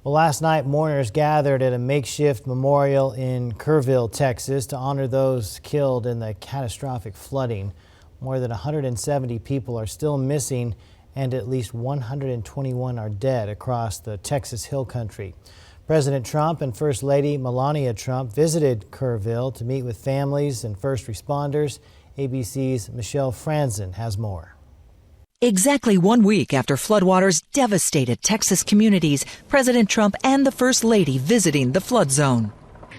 Well, last night, mourners gathered at a makeshift memorial in Kerrville, Texas, to honor those killed in the catastrophic flooding. More than 170 people are still missing, and at least 121 are dead across the Texas Hill Country. President Trump and First Lady Melania Trump visited Kerrville to meet with families and first responders. ABC's Michelle Franzen has more. Exactly 1 week after floodwaters devastated Texas communities, President Trump and the First Lady visiting the flood zone.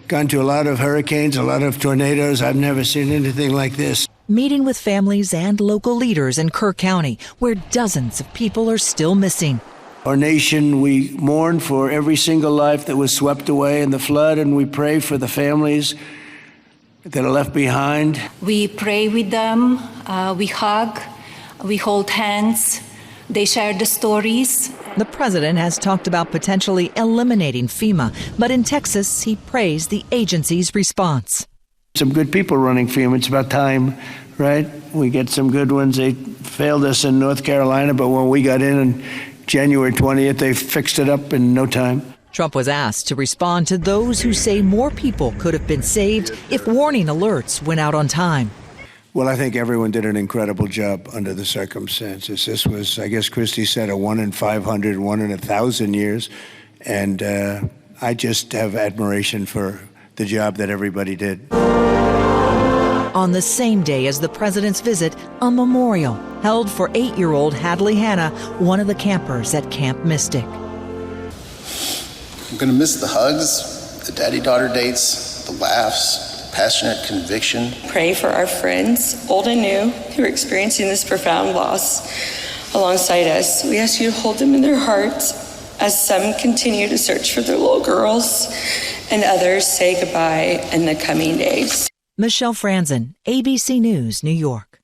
Gone to a lot of hurricanes, a lot of tornadoes. I've never seen anything like this. Meeting with families and local leaders in Kerr County, where dozens of people are still missing. Our nation, we mourn for every single life that was swept away in the flood, and we pray for the families that are left behind. We pray with them, we hug, we hold hands, they share the stories. The president has talked about potentially eliminating FEMA, but in Texas, he praised the agency's response. Some good people running FEMA. It's about time, right? We get some good ones. They failed us in North Carolina, but when we got in on January 20th, they fixed it up in no time. Trump was asked to respond to those who say more people could have been saved if warning alerts went out on time. Well, I think everyone did an incredible job under the circumstances. This was, I guess Christie said, a 1 in 500, 1 in 1,000 years. And I just have admiration for the job that everybody did. On the same day as the president's visit, a memorial held for 8-year-old Hadley Hanna, one of the campers at Camp Mystic. I'm going to miss the hugs, the daddy-daughter dates, the laughs, the passionate conviction. Pray for our friends, old and new, who are experiencing this profound loss alongside us. We ask you to hold them in their hearts as some continue to search for their little girls and others say goodbye in the coming days. Michelle Franzen, ABC News, New York.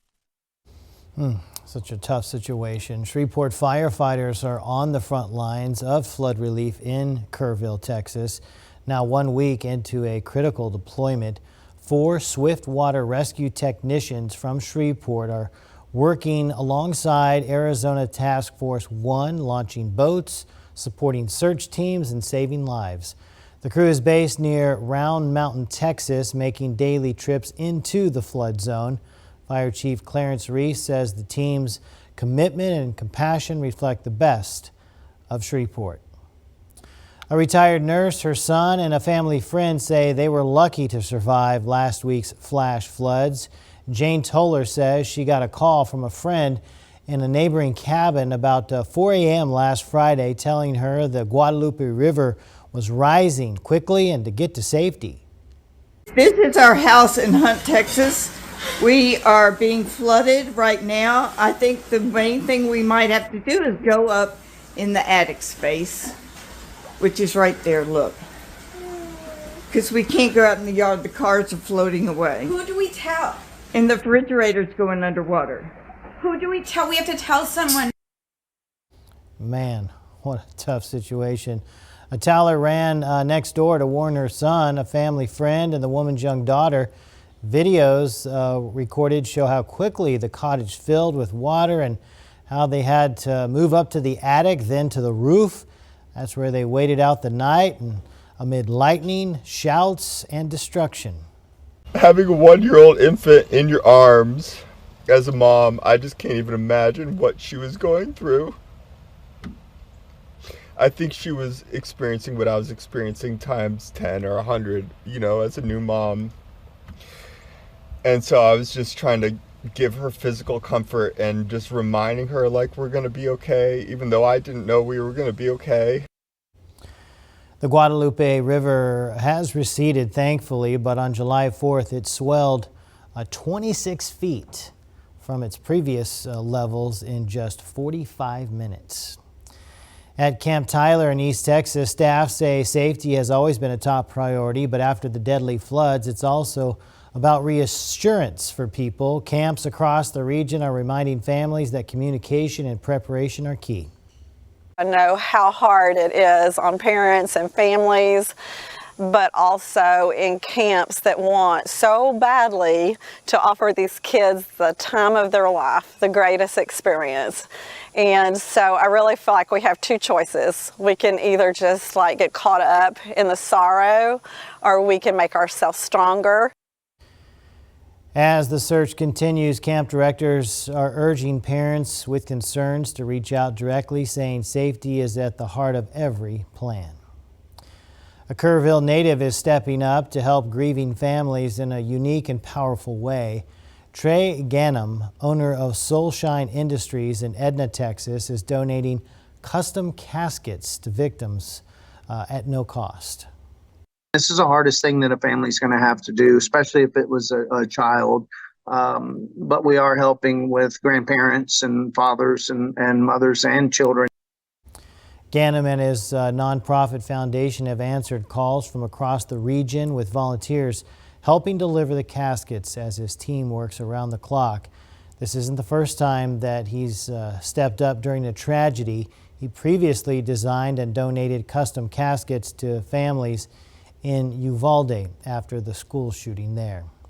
Such a tough situation. Shreveport firefighters are on the front lines of flood relief in Kerrville, Texas. Now 1 week into a critical deployment, 4 swift water rescue technicians from Shreveport are working alongside Arizona Task Force 1, launching boats, supporting search teams, and saving lives. The crew is based near Round Mountain, Texas, making daily trips into the flood zone. Fire Chief Clarence Reese says the team's commitment and compassion reflect the best of Shreveport. A retired nurse, her son, and a family friend say they were lucky to survive last week's flash floods. Jane Toller says she got a call from a friend in a neighboring cabin about 4 a.m. last Friday telling her the Guadalupe River was rising quickly and to get to safety. This is our house in Hunt, Texas. We are being flooded right now. I think the main thing we might have to do is go up in the attic space, which is right there, look. Because we can't go out in the yard, the cars are floating away. Who do we tell? And the refrigerator's going underwater. Who do we tell? We have to tell someone. Man, what a tough situation. A Tyler ran next door to warn her son, a family friend, and the woman's young daughter. Videos recorded show how quickly the cottage filled with water and how they had to move up to the attic, then to the roof. That's where they waited out the night and amid lightning, shouts, and destruction. Having a 1-year-old infant in your arms as a mom, I just can't even imagine what she was going through. I think she was experiencing what I was experiencing times 10 or 100, as a new mom. And so I was just trying to give her physical comfort and just reminding her, we're going to be okay, even though I didn't know we were going to be okay. The Guadalupe River has receded, thankfully, but on July 4th, it swelled 26 feet from its previous levels in just 45 minutes. At Camp Tyler in East Texas, staff say safety has always been a top priority, but after the deadly floods, it's also about reassurance for people. Camps across the region are reminding families that communication and preparation are key. I know how hard it is on parents and families, but also in camps that want so badly to offer these kids the time of their life, the greatest experience. And so I really feel like we have two choices. We can either just like get caught up in the sorrow, or we can make ourselves stronger. As the search continues, camp directors are urging parents with concerns to reach out directly, saying safety is at the heart of every plan. A Kerrville native is stepping up to help grieving families in a unique and powerful way. Trey Ganem, owner of Soulshine Industries in Edna, Texas, is donating custom caskets to victims at no cost. This is the hardest thing that a family's going to have to do, especially if it was a child. But we are helping with grandparents and fathers and mothers and children. Ganem and his nonprofit foundation have answered calls from across the region with volunteers helping deliver the caskets as his team works around the clock. This isn't the first time that he's stepped up during a tragedy. He previously designed and donated custom caskets to families in Uvalde after the school shooting there.